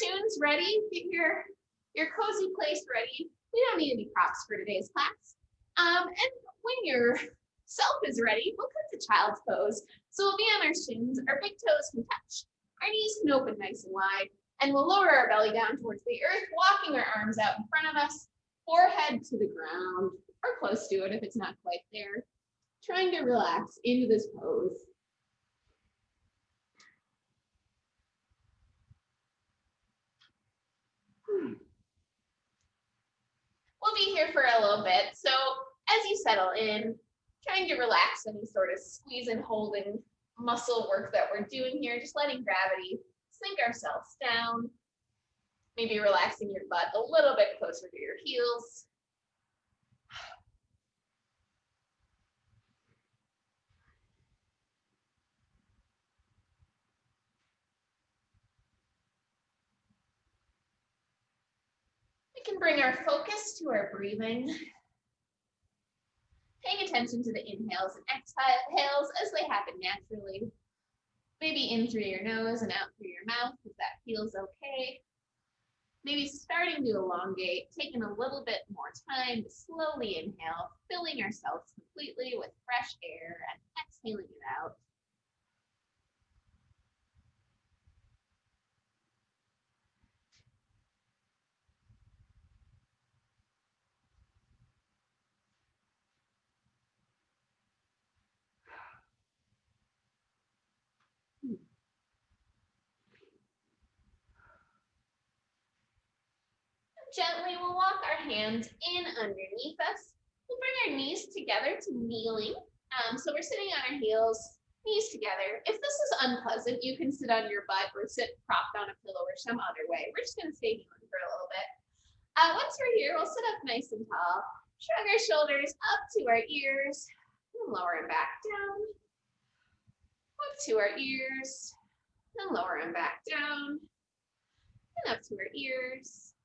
tunes ready, get your cozy place ready. We don't need any props for today's class. And when your self is ready, we'll come to child's pose. So we'll be on our shins, our big toes can touch, our knees can open nice and wide, and we'll lower our belly down towards the earth, walking our arms out in front of us, forehead to the ground, or close to it if it's not quite there. Trying to relax into this pose. We'll be here for a little bit, so as you settle in, trying to relax any sort of squeeze and holding muscle work that we're doing here, just letting gravity sink ourselves down, maybe relaxing your butt a little bit closer to your heels. We can bring our focus to our breathing, paying attention to the inhales and exhales as they happen naturally. Maybe in through your nose and out through your mouth if that feels okay. Maybe starting to elongate, taking a little bit more time to slowly inhale, filling ourselves completely with fresh air and exhaling it out. Gently, we'll walk our hands in underneath us. We'll bring our knees together to kneeling. So we're sitting on our heels, knees together. If this is unpleasant, you can sit on your butt or sit propped on a pillow or some other way. We're just going to stay kneeling for a little bit. Once we're here, we'll sit up nice and tall. Shrug our shoulders up to our ears and lower them back down. Up to our ears and lower them back down. And up to our ears.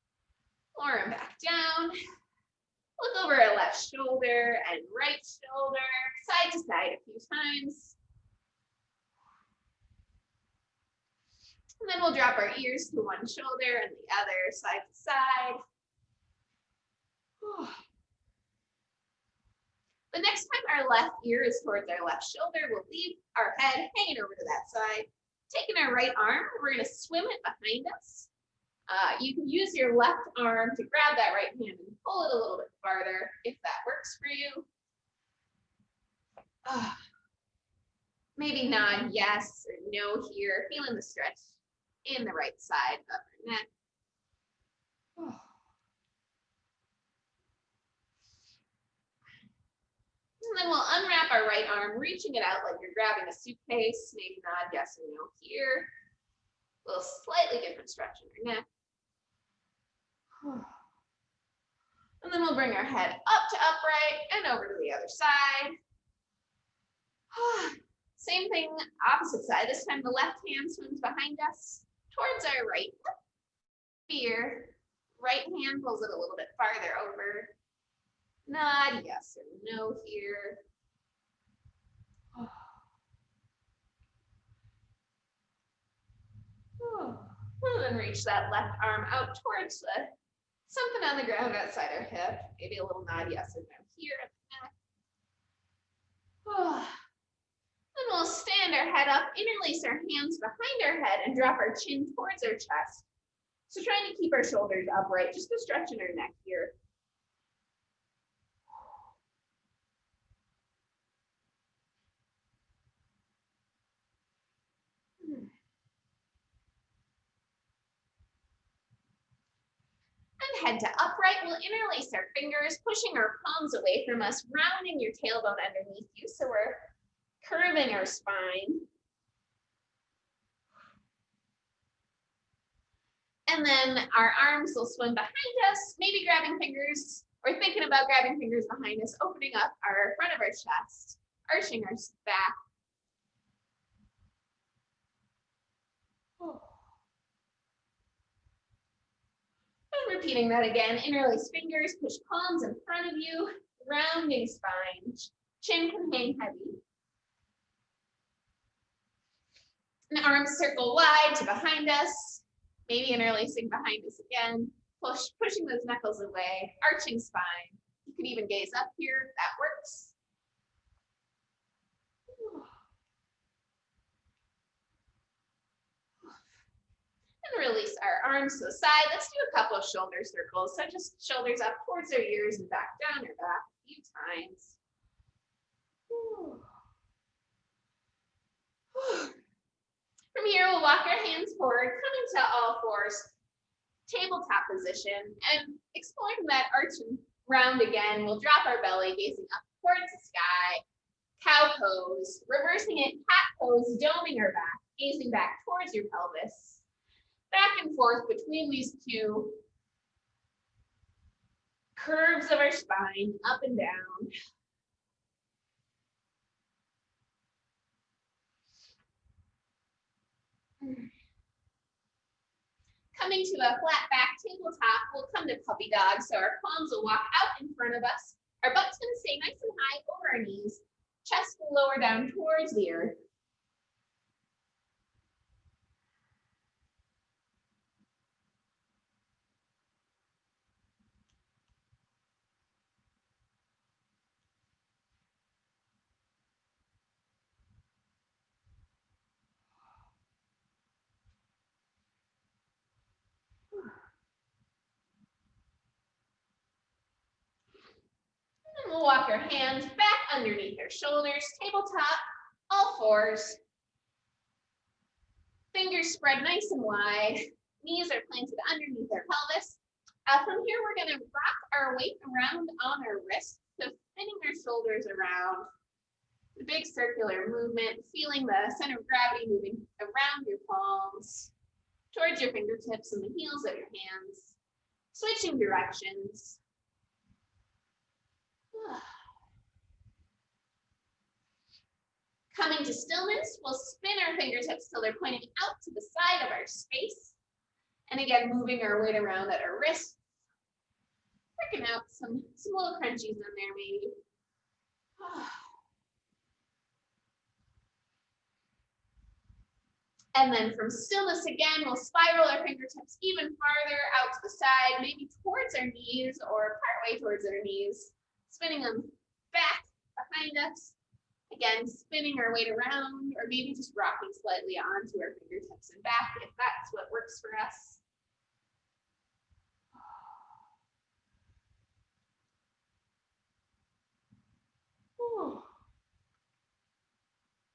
Lower them back down. Look over our left shoulder and right shoulder, side to side a few times. And then we'll drop our ears to one shoulder and the other, side to side. The next time our left ear is towards our left shoulder, we'll leave our head hanging over to that side. Taking our right arm, we're going to swim it behind us. You can use your left arm to grab that right hand and pull it a little bit farther if that works for you. Maybe nod yes or no here, feeling the stretch in the right side of our neck. And then we'll unwrap our right arm, reaching it out like you're grabbing a suitcase. Maybe nod yes or no here. A little slightly different stretch in your neck. And then we'll bring our head up to upright and over to the other side. Same thing, opposite side. This time the left hand swims behind us towards our right hip. Here, right hand pulls it a little bit farther over. Nod yes or no here. And then reach that left arm out towards something on the ground outside our hip. Maybe a little nod yes or no here at the neck. Then we'll stand our head up, interlace our hands behind our head, and drop our chin towards our chest. So trying to keep our shoulders upright, just a stretch in our neck here. Head to upright, we'll interlace our fingers, pushing our palms away from us, rounding your tailbone underneath you, so we're curving our spine. And then our arms will swim behind us, maybe grabbing fingers, or thinking about grabbing fingers behind us, opening up our front of our chest, arching our back. And repeating that again, interlace fingers, push palms in front of you, rounding spine, chin can hang heavy. And arms circle wide to behind us, Maybe interlacing behind us again, pushing those knuckles away, arching spine. You could even gaze up here if that works. And release our arms to the side. Let's do a couple of shoulder circles. So just shoulders up towards our ears and back down our back a few times. From here, we'll walk our hands forward, coming to all fours, tabletop position, and exploring that arch and round again. We'll drop our belly, gazing up towards the sky. Cow pose, reversing it, cat pose, doming our back, gazing back towards your pelvis. Back and forth between these two curves of our spine, up and down. Coming to a flat back tabletop, we'll come to puppy dog. So our palms will walk out in front of us. Our butt's gonna stay nice and high over our knees. Chest will lower down towards the earth. And we'll walk our hands back underneath our shoulders, tabletop, all fours. Fingers spread nice and wide. Knees are planted underneath our pelvis. From here, we're going to rock our weight around on our wrists, so spinning our shoulders around. The big circular movement, feeling the center of gravity moving around your palms, towards your fingertips and the heels of your hands. Switching directions. Coming to stillness, we'll spin our fingertips till they're pointing out to the side of our space. And again, moving our weight around at our wrists. Working out some little crunchies in there maybe. And then from stillness again, we'll spiral our fingertips even farther out to the side, maybe towards our knees or partway towards our knees. Spinning them back behind us. Again, spinning our weight around, or maybe just rocking slightly onto our fingertips and back if that's what works for us.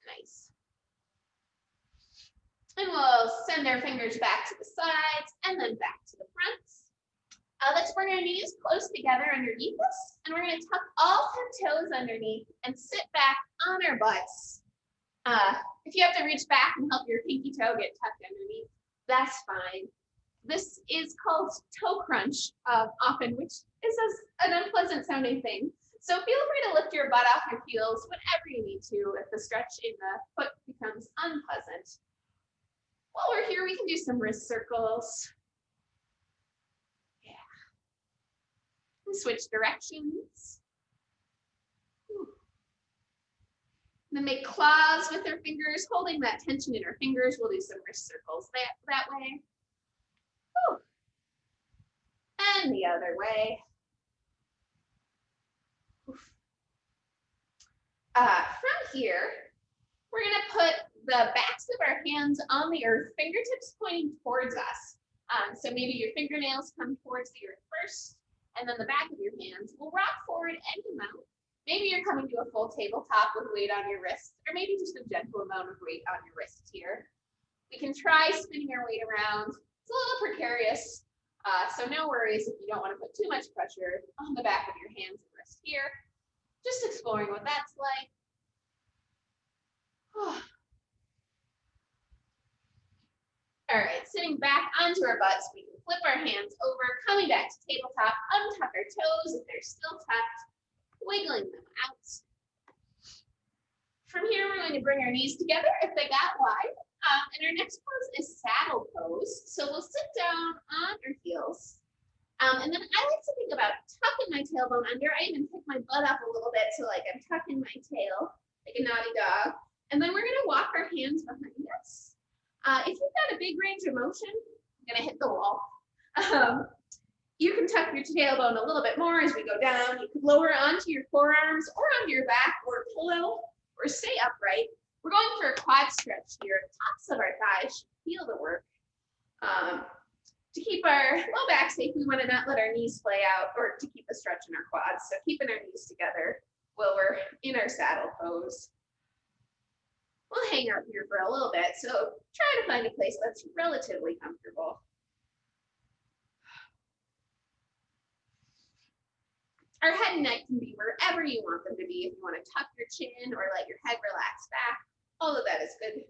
Nice. And we'll send our fingers back to the sides and then back to the fronts. Let's bring our knees close together underneath us, and we're going to tuck all 10 toes underneath and sit back on our butts. If you have to reach back and help your pinky toe get tucked underneath, that's fine. This is called toe crunch often, which is an unpleasant sounding thing. So feel free to lift your butt off your heels whenever you need to if the stretch in the foot becomes unpleasant. While we're here, we can do some wrist circles. And switch directions. And then make claws with our fingers, holding that tension in our fingers. We'll do some wrist circles that way. And the other way. From here, we're going to put the backs of our hands on the earth, fingertips pointing towards us. So maybe your fingernails come towards the earth first, and then the back of your hands will rock forward any amount. Maybe you're coming to a full tabletop with weight on your wrists, or maybe just a gentle amount of weight on your wrists here. We can try spinning our weight around. It's a little precarious, so no worries if you don't want to put too much pressure on the back of your hands and wrist here. Just exploring what that's like. All right, sitting back onto our butts, we can flip our hands over, coming back to tabletop, untuck our toes if they're still tucked, wiggling them out. From here, we're going to bring our knees together if they got wide. And our next pose is saddle pose. So we'll sit down on our heels. And then I like to think about tucking my tailbone under. I even pick my butt up a little bit so like I'm tucking my tail like a naughty dog. And then we're going to walk our hands behind us. If you've got a big range of motion, gonna hit the wall. You can tuck your tailbone a little bit more as we go down. You can lower onto your forearms or onto your back or pillow or stay upright. We're going for a quad stretch here. Tops of our thighs should feel the work. To keep our low back safe, we want to not let our knees play out or to keep a stretch in our quads. So keeping our knees together while we're in our saddle pose. We'll hang out here for a little bit. So try to find a place that's relatively comfortable. Our head and neck can be wherever you want them to be. If you want to tuck your chin or let your head relax back, all of that is good.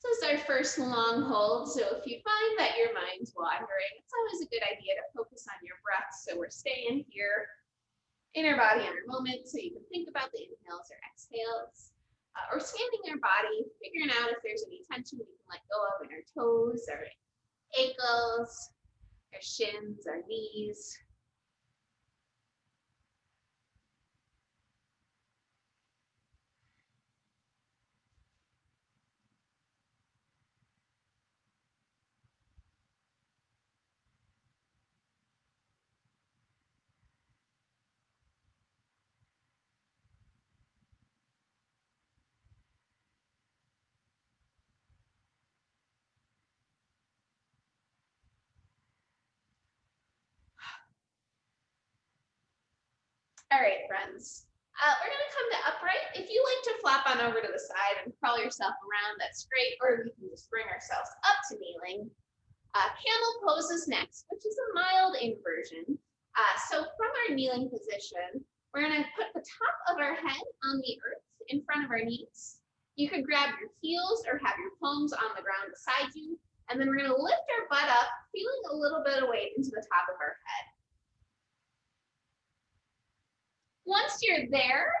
This is our first long hold, so if you find that your mind's wandering, it's always a good idea to focus on your breath, so we're staying here in our body in our moment, so you can think about the inhales or exhales, or scanning our body, figuring out if there's any tension we can let go of in our toes, our ankles, our shins, our knees. All right, friends. We're going to come to upright. If you like to flop on over to the side and crawl yourself around, that's great. Or we can just bring ourselves up to kneeling. Camel pose is next, which is a mild inversion. So from our kneeling position, we're going to put the top of our head on the earth in front of our knees. You can grab your heels or have your palms on the ground beside you. And then we're going to lift our butt up, feeling a little bit of weight into the top of our head. Once you're there,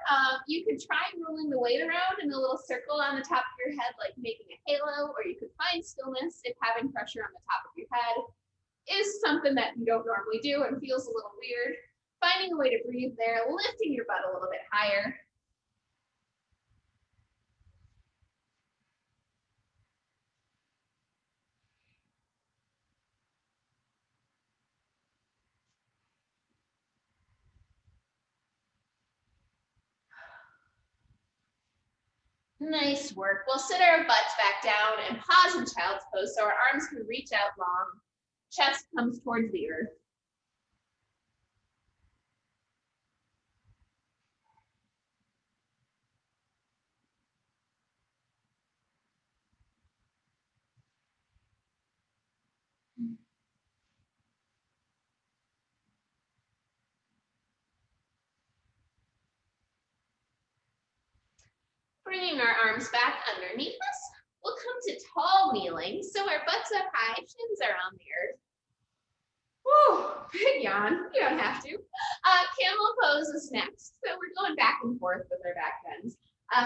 you could try rolling the weight around in a little circle on the top of your head, like making a halo, or you could find stillness if having pressure on the top of your head is something that you don't normally do and feels a little weird. Finding a way to breathe there, lifting your butt a little bit higher. Nice work. We'll sit our butts back down and pause in child's pose so our arms can reach out long. Chest comes towards the earth. Bringing our arms back underneath us, we'll come to tall kneeling. So our butts up high, shins are on the earth. Whew, big yawn, you don't have to. Camel pose is next. So we're going back and forth with our back bends.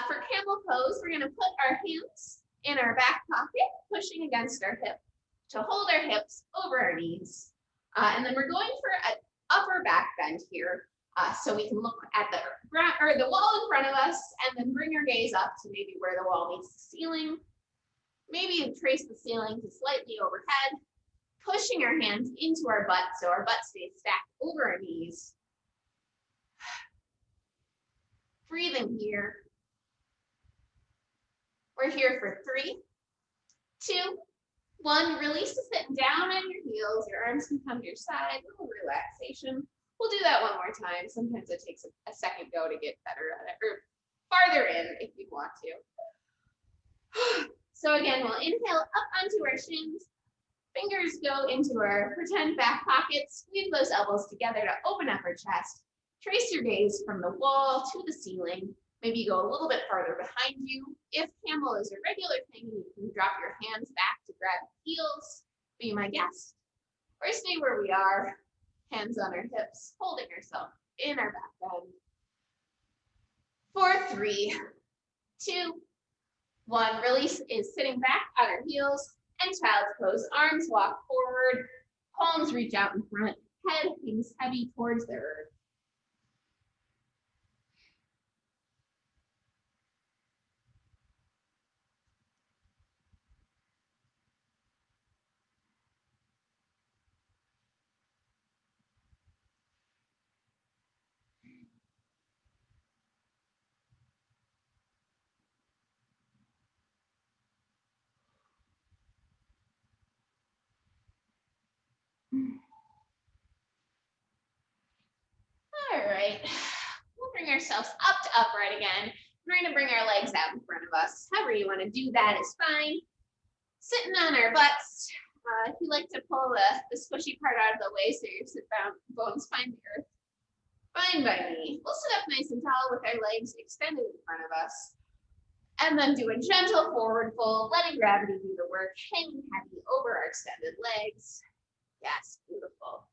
For camel pose, we're gonna put our hands in our back pocket, pushing against our hip to hold our hips over our knees. And then we're going for an upper back bend here. So we can look at the ground or the wall in front of us and then bring our gaze up to maybe where the wall meets the ceiling. Maybe trace the ceiling to slightly overhead, pushing our hands into our butt so our butt stays stacked over our knees. Breathing here. We're here for 3, 2, 1. Release to sit down on your heels. Your arms can come to your side, a little relaxation. We'll do that one more time. Sometimes it takes a second go to get better at it, or farther in if you want to. So again, we'll inhale up onto our shins. Fingers go into our pretend back pockets. Squeeze those elbows together to open up our chest. Trace your gaze from the wall to the ceiling. Maybe go a little bit farther behind you. If camel is a regular thing, you can drop your hands back to grab heels, be my guest, or stay where we are, hands on our hips, holding ourselves in our back bend. 4, 3, 2, 1. Release is sitting back on our heels and child's pose. Arms walk forward, palms reach out in front, head hangs heavy towards the earth. All right, we'll bring ourselves up to upright again. We're going to bring our legs out in front of us. However you want to do that is fine. Sitting on our butts. If you like to pull the squishy part out of the way so your sit bones find the earth, fine by me. We'll sit up nice and tall with our legs extended in front of us. And then do a gentle forward fold, letting gravity do the work, hanging heavy over our extended legs. Yes, beautiful.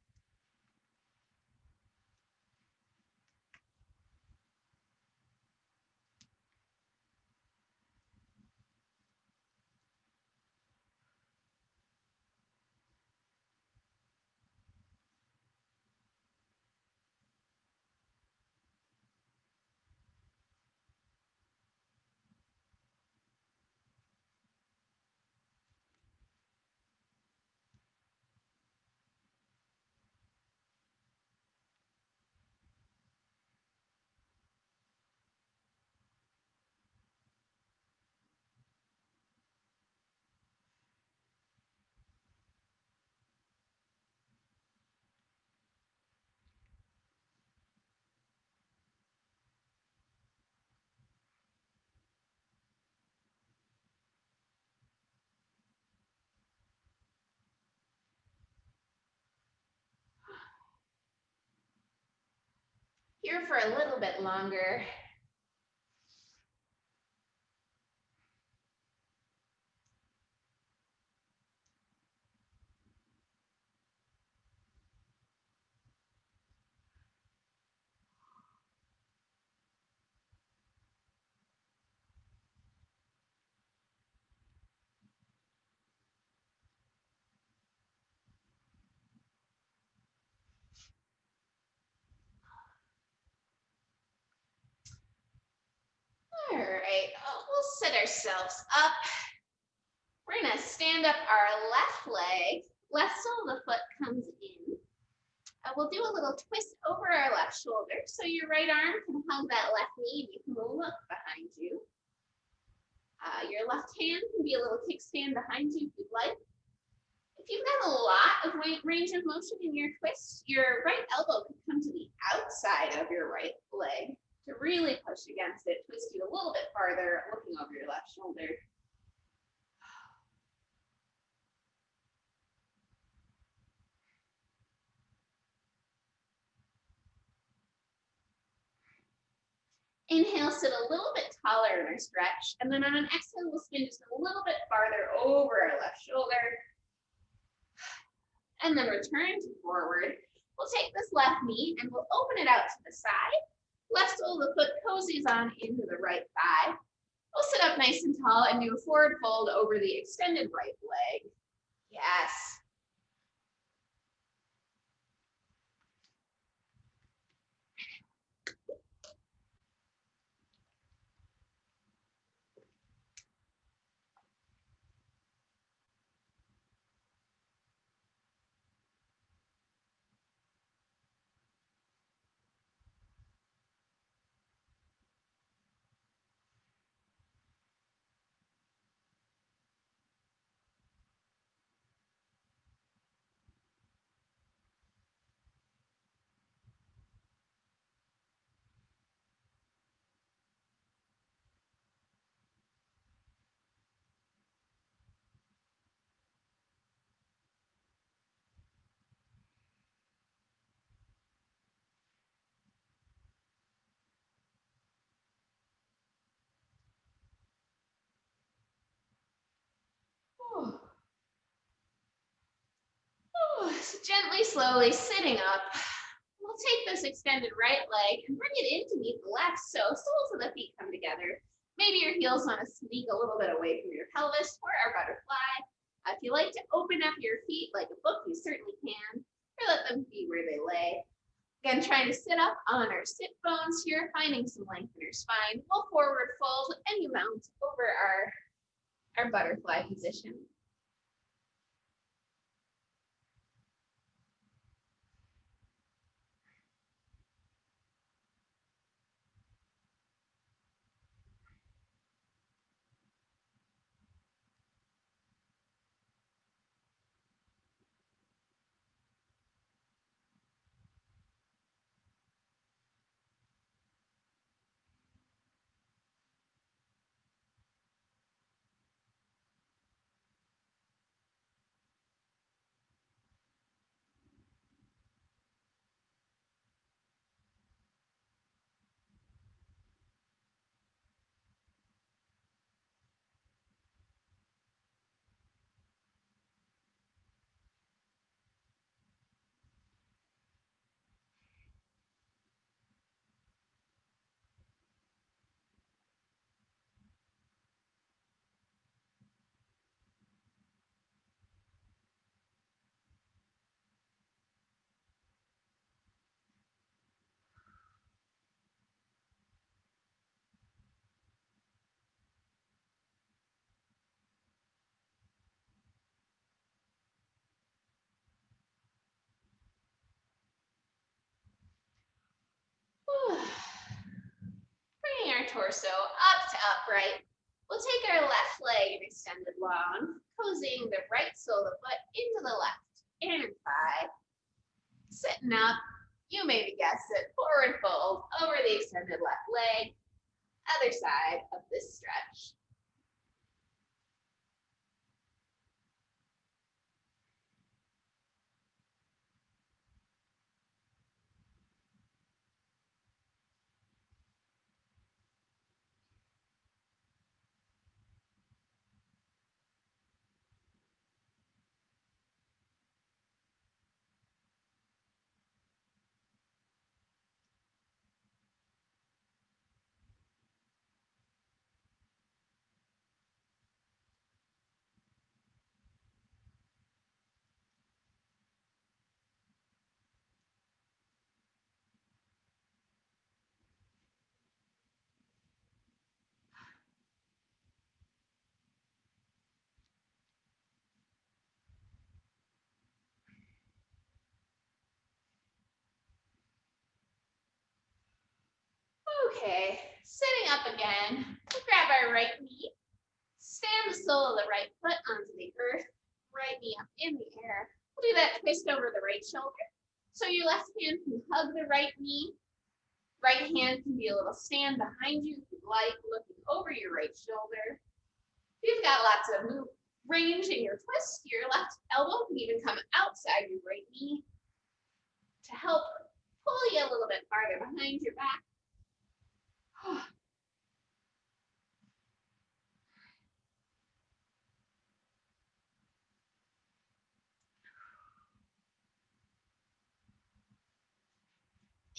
Here for a little bit longer. All right, we'll sit ourselves up. We're gonna stand up our left leg, left sole of the foot comes in. We'll do a little twist over our left shoulder. So your right arm can hug that left knee and you can look behind you. Your left hand can be a little kickstand behind you if you'd like. If you've got a lot of range of motion in your twist, your right elbow can come to the outside of your right leg to really push against it, twist you a little bit farther, looking over your left shoulder. Inhale, sit a little bit taller in our stretch, and then on an exhale, we'll spin just a little bit farther over our left shoulder. And then return to forward. We'll take this left knee and we'll open it out to the side. Left sole of the foot cozies on into the right thigh. We'll sit up nice and tall and do a forward fold over the extended right leg. Yes. gently, slowly sitting up, we'll take this extended right leg and bring it in to meet the left. So soles of the feet come together. Maybe your heels want to sneak a little bit away from your pelvis for our butterfly. If you like to open up your feet like a book, you certainly can, or let them be where they lay. Again, trying to sit up on our sit bones here, finding some length in our spine. We'll forward fold and you mount over our butterfly position. Bringing our torso up to upright. We'll take our left leg and extend it long, cozying the right sole of the foot into the left and thigh. Sitting up, you maybe guessed it, forward fold over the extended left leg, other side of this stretch. Okay, sitting up again, we'll grab our right knee, stand the sole of the right foot onto the earth, right knee up in the air. We'll do that twist over the right shoulder. So your left hand can hug the right knee, right hand can be a little stand behind you if you'd like, looking over your right shoulder. If you've got lots of range in your twist, your left elbow can even come outside your right knee to help pull you a little bit farther behind your back.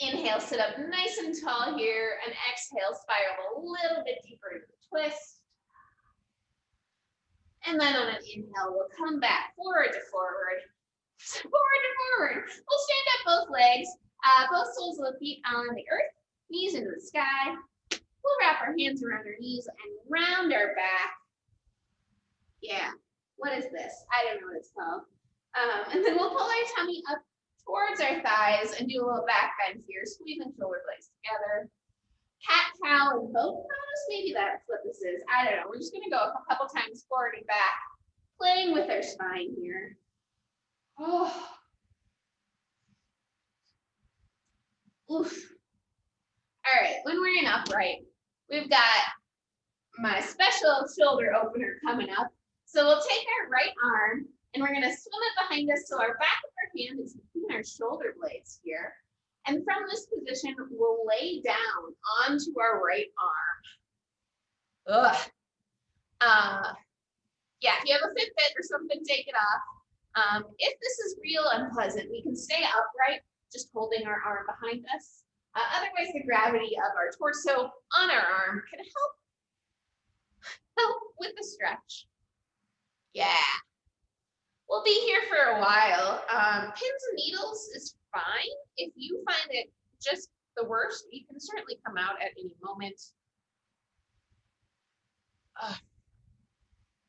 Inhale, sit up nice and tall here, and exhale, spiral a little bit deeper into the twist. And then on an inhale, we'll come back forward to forward, forward to forward. We'll stand up both legs, both soles of the feet on the earth, knees into the sky. We'll wrap our hands around our knees and round our back. Yeah, what is this? I don't know what it's called. And then we'll pull our tummy up towards our thighs and do a little back bend here, squeezing shoulder blades together. Cat cow and both pose, maybe that's what this is. I don't know. We're just gonna go a couple times forward and back, playing with our spine here. Oh. Oof. All right, when we're in upright, we've got my special shoulder opener coming up. So we'll take our right arm and we're gonna swim it behind us so our back of our hand is between our shoulder blades here. And from this position, we'll lay down onto our right arm. Yeah, if you have a Fitbit or something, take it off. If this is real unpleasant, we can stay upright, just holding our arm behind us. Otherwise, the gravity of our torso on our arm can help with the stretch. Yeah. We'll be here for a while. Pins and needles is fine. If you find it just the worst, you can certainly come out at any moment.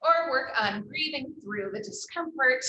Or work on breathing through the discomfort.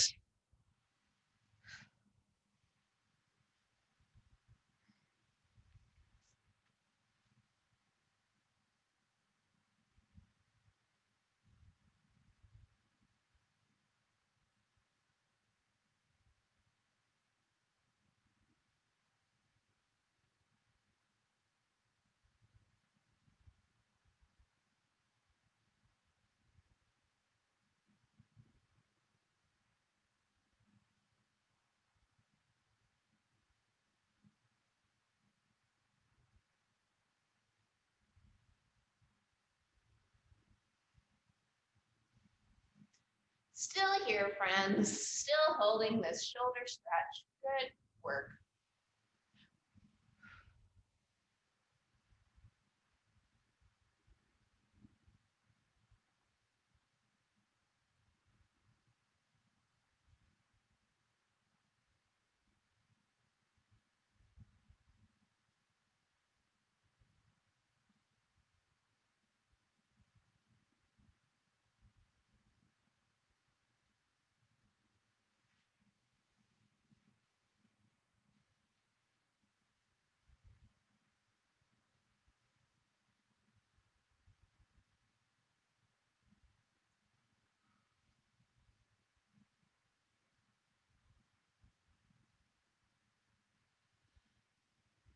Still here, friends. Still holding this shoulder stretch. Good work.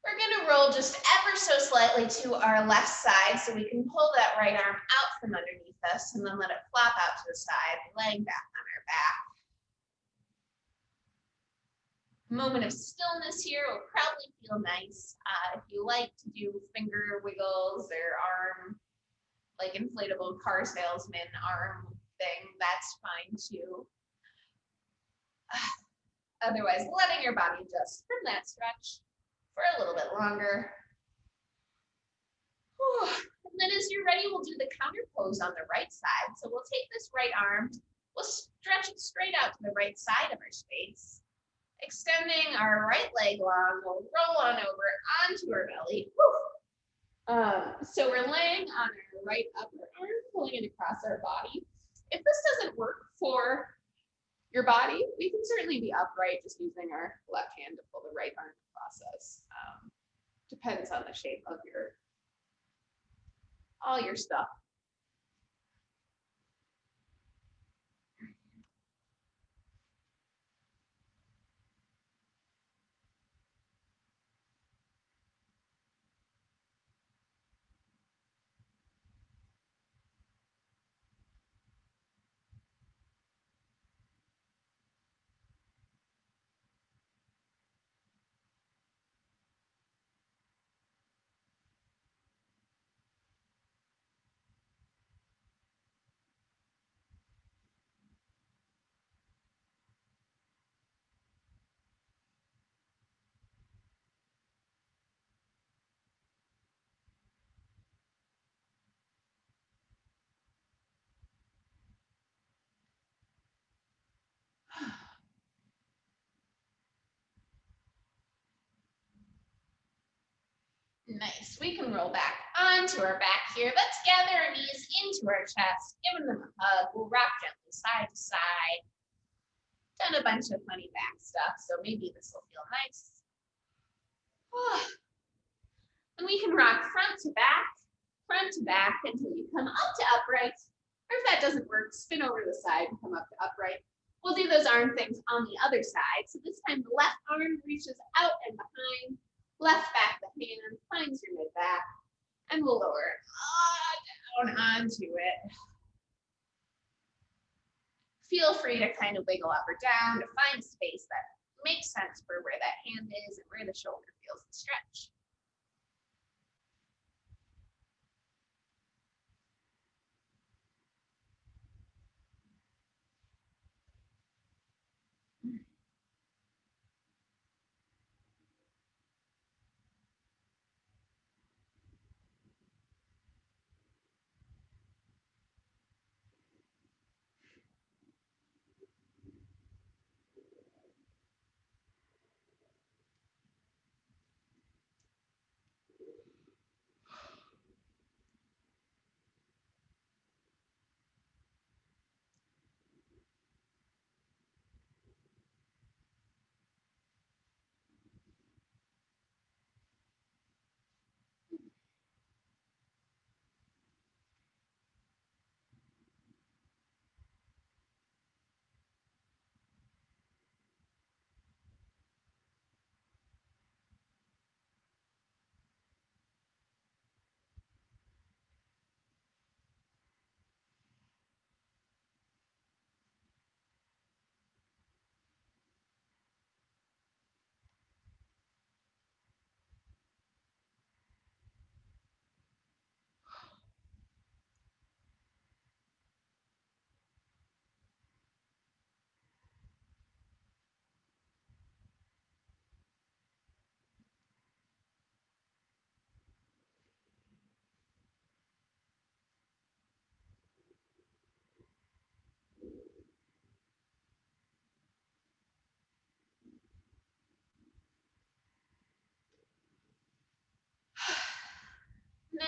We're gonna roll just ever so slightly to our left side so we can pull that right arm out from underneath us and then let it flop out to the side, laying back on our back. Moment of stillness here will probably feel nice. If you like to do finger wiggles or arm, like inflatable car salesman arm thing, that's fine too. Otherwise, letting your body adjust from that stretch for a little bit longer. And then as you're ready, we'll do the counter pose on the right side. So we'll take this right arm, we'll stretch it straight out to the right side of our space. Extending our right leg long, we'll roll on over onto our belly. So we're laying on our right upper arm, pulling it across our body. If this doesn't work for your body, we can certainly be upright just using our left hand to pull the right arm across us. Depends on the shape of all your stuff. Nice. We can roll back onto our back here. Let's gather our knees into our chest, giving them a hug. We'll rock gently side to side. Done a bunch of funny back stuff, so maybe this will feel nice. And we can rock front to back until you come up to upright. Or if that doesn't work, spin over to the side and come up to upright. We'll do those arm things on the other side. So this time the left arm reaches out and behind. Left back the hand finds your mid back, and we'll lower it down onto it. Feel free to kind of wiggle up or down to find a space that makes sense for where that hand is and where the shoulder feels the stretch.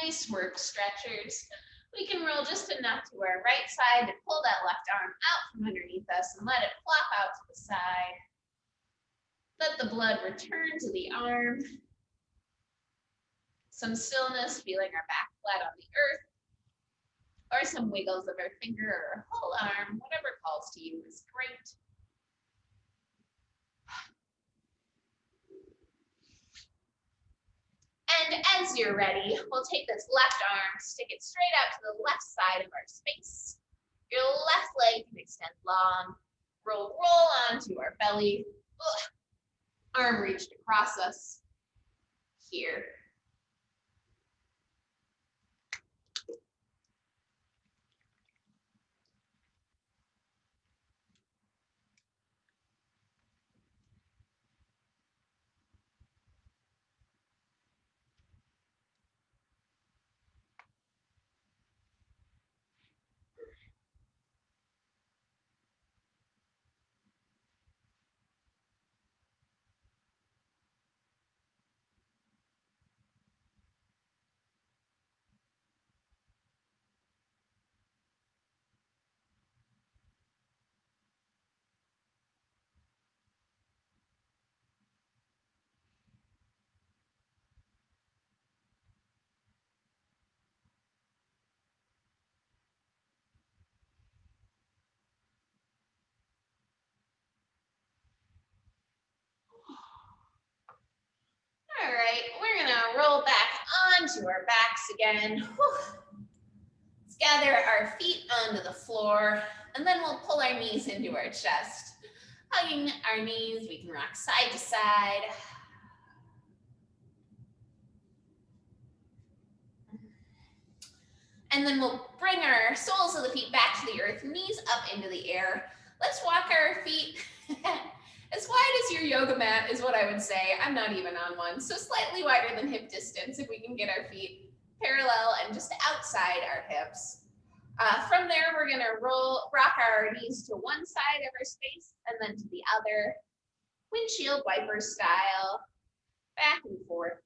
Nice work, stretchers. We can roll just enough to our right side to pull that left arm out from underneath us and let it flop out to the side. Let the blood return to the arm. Some stillness, feeling our back flat on the earth, or some wiggles of our finger or whole arm, whatever calls to you is great. And as you're ready, we'll take this left arm, stick it straight out to the left side of our space. Your left leg can extend long. Roll onto our belly. Arm reached across us. Here. All right, we're gonna roll back onto our backs again. Let's gather our feet onto the floor, and then we'll pull our knees into our chest. Hugging our knees, we can rock side to side. And then we'll bring our soles of the feet back to the earth, knees up into the air. Let's walk our feet as wide as your yoga mat is what I would say. I'm not even on one. So slightly wider than hip distance if we can get our feet parallel and just outside our hips. From there, we're gonna rock our knees to one side of our space and then to the other, windshield wiper style, back and forth.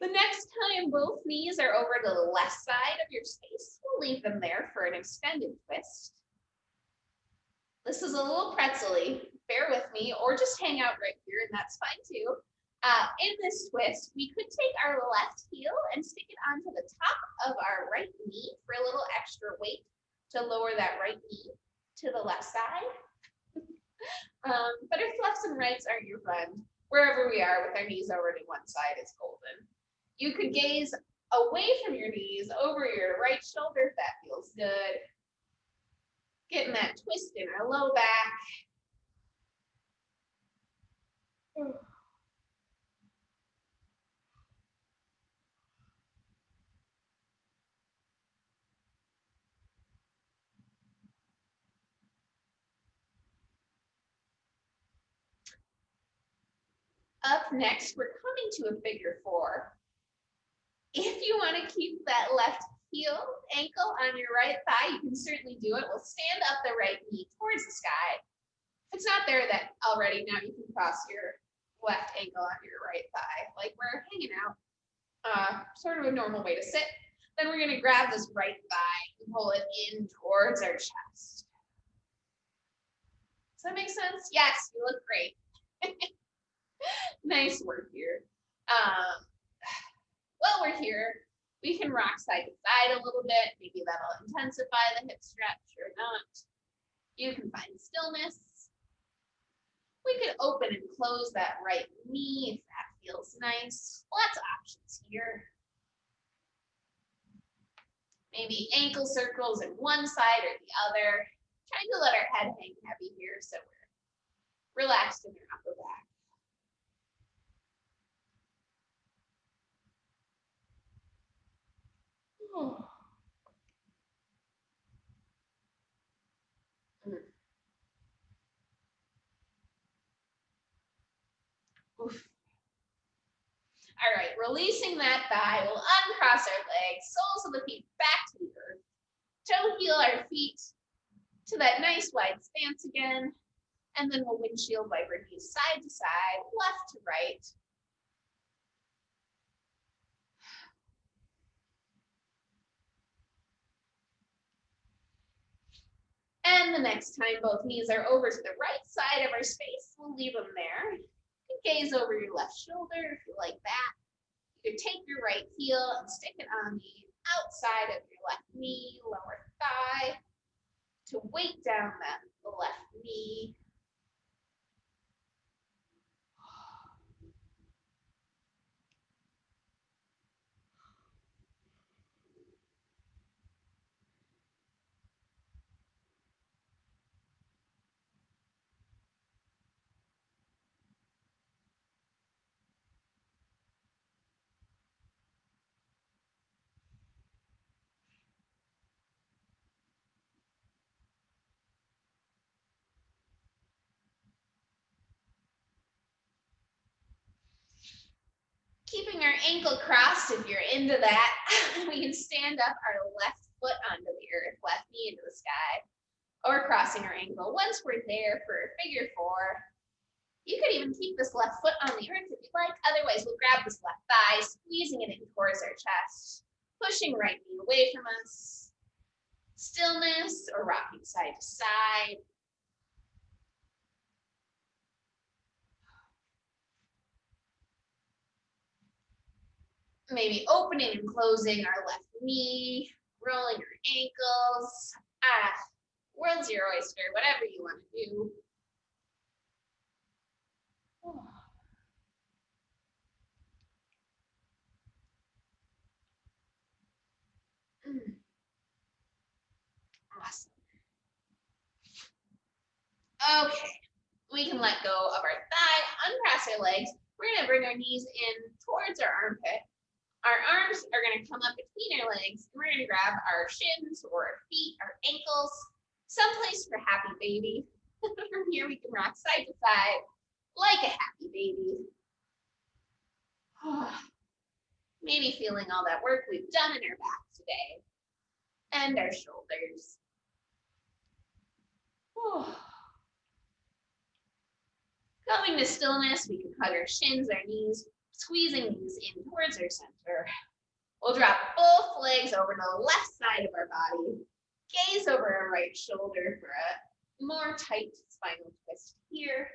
The next time both knees are over to the left side of your space, we'll leave them there for an extended twist. This is a little pretzel-y, bear with me, or just hang out right here, and that's fine too. In this twist, we could take our left heel and stick it onto the top of our right knee for a little extra weight to lower that right knee to the left side. But if lefts and rights aren't your friend, wherever we are with our knees over to one side is golden. You could gaze away from your knees over your right shoulder if that feels good. Getting that twist in our low back. Up next, we're coming to a figure four. If you want to keep that left heel, ankle on your right thigh, you can certainly do it. We'll stand up the right knee towards the sky. If it's not there that already, now you can cross your left ankle on your right thigh, like we're hanging out. Sort of a normal way to sit. Then we're going to grab this right thigh and pull it in towards our chest. Does that make sense? Yes, you look great. Nice work here. While we're here, we can rock side to side a little bit. Maybe that'll intensify the hip stretch or not. You can find stillness. We could open and close that right knee if that feels nice. Lots of options here. Maybe ankle circles in one side or the other. Trying to let our head hang heavy here so we're relaxed in our upper back. Oof. All right, releasing that thigh, we'll uncross our legs, soles of the feet back to the earth. Toe heel our feet to that nice wide stance again. And then we'll windshield wiper knees side to side, left to right. And the next time both knees are over to the right side of our space, we'll leave them there. You can gaze over your left shoulder if you like that. You can take your right heel and stick it on the outside of your left knee, lower thigh, to weight down that left knee. Keeping our ankle crossed, if you're into that, we can stand up our left foot onto the earth, left knee into the sky, or crossing our ankle. Once we're there for figure four, you could even keep this left foot on the earth if you like. Otherwise, we'll grab this left thigh, squeezing it in towards our chest, pushing right knee away from us. Stillness or rocking side to side. Maybe opening and closing our left knee, rolling our ankles. World's your oyster, whatever you want to do. Awesome. Okay, we can let go of our thigh, uncross our legs. We're gonna bring our knees in towards our armpit. Our arms are gonna come up between our legs. We're gonna grab our shins or our feet, our ankles, someplace for happy baby. From here we can rock side to side like a happy baby. Maybe feeling all that work we've done in our back today and our shoulders. Coming to stillness, we can hug our shins, our knees, squeezing these in towards our center. We'll drop both legs over to the left side of our body. Gaze over our right shoulder for a more tight spinal twist here.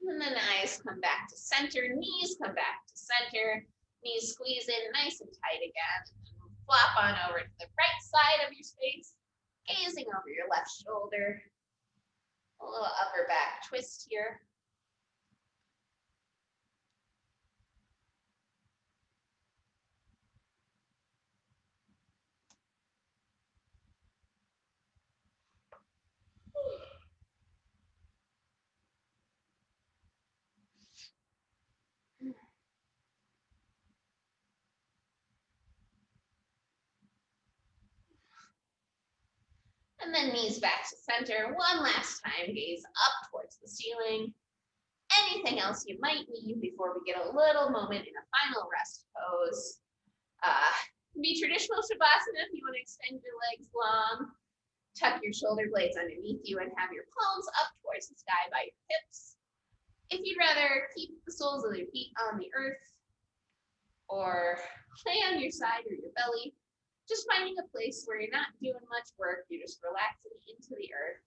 And then eyes come back to center, knees come back to center, knees squeeze in nice and tight again. And flop on over to the right side of your space, gazing over your left shoulder. A little upper back twist here. And then knees back to center. One last time, gaze up towards the ceiling. Anything else you might need before we get a little moment in a final rest pose. Be traditional Shabasana if you want to extend your legs long. Tuck your shoulder blades underneath you and have your palms up towards the sky by your hips. If you'd rather keep the soles of your feet on the earth or lay on your side or your belly, just finding a place where you're not doing much work, you're just relaxing into the earth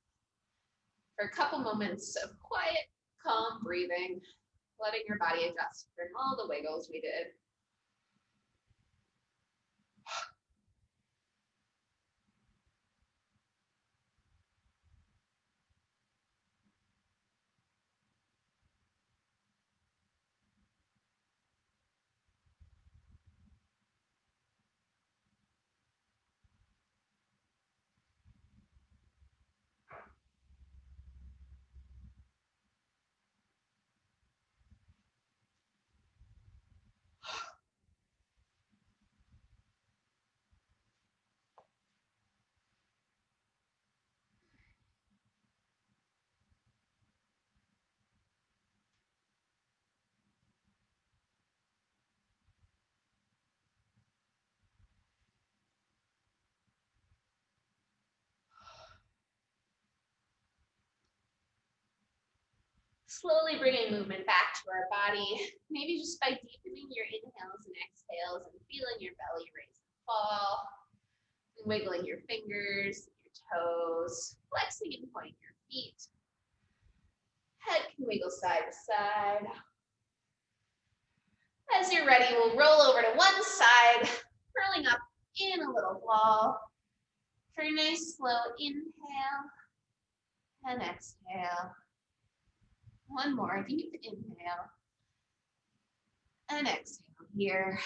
for a couple moments of quiet, calm breathing, letting your body adjust from all the wiggles we did. Slowly bringing movement back to our body, maybe just by deepening your inhales and exhales and feeling your belly raise and fall, wiggling your fingers, your toes, flexing and pointing your feet. Head can wiggle side to side. As you're ready, we'll roll over to one side, curling up in a little ball. For a nice slow inhale and exhale. One more deep inhale and exhale here.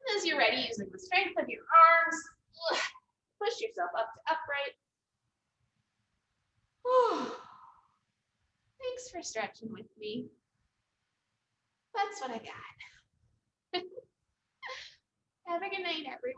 And as you're ready, using the strength of your arms, push yourself up to upright. Thanks for stretching with me. That's what I got. Have a good night, everyone.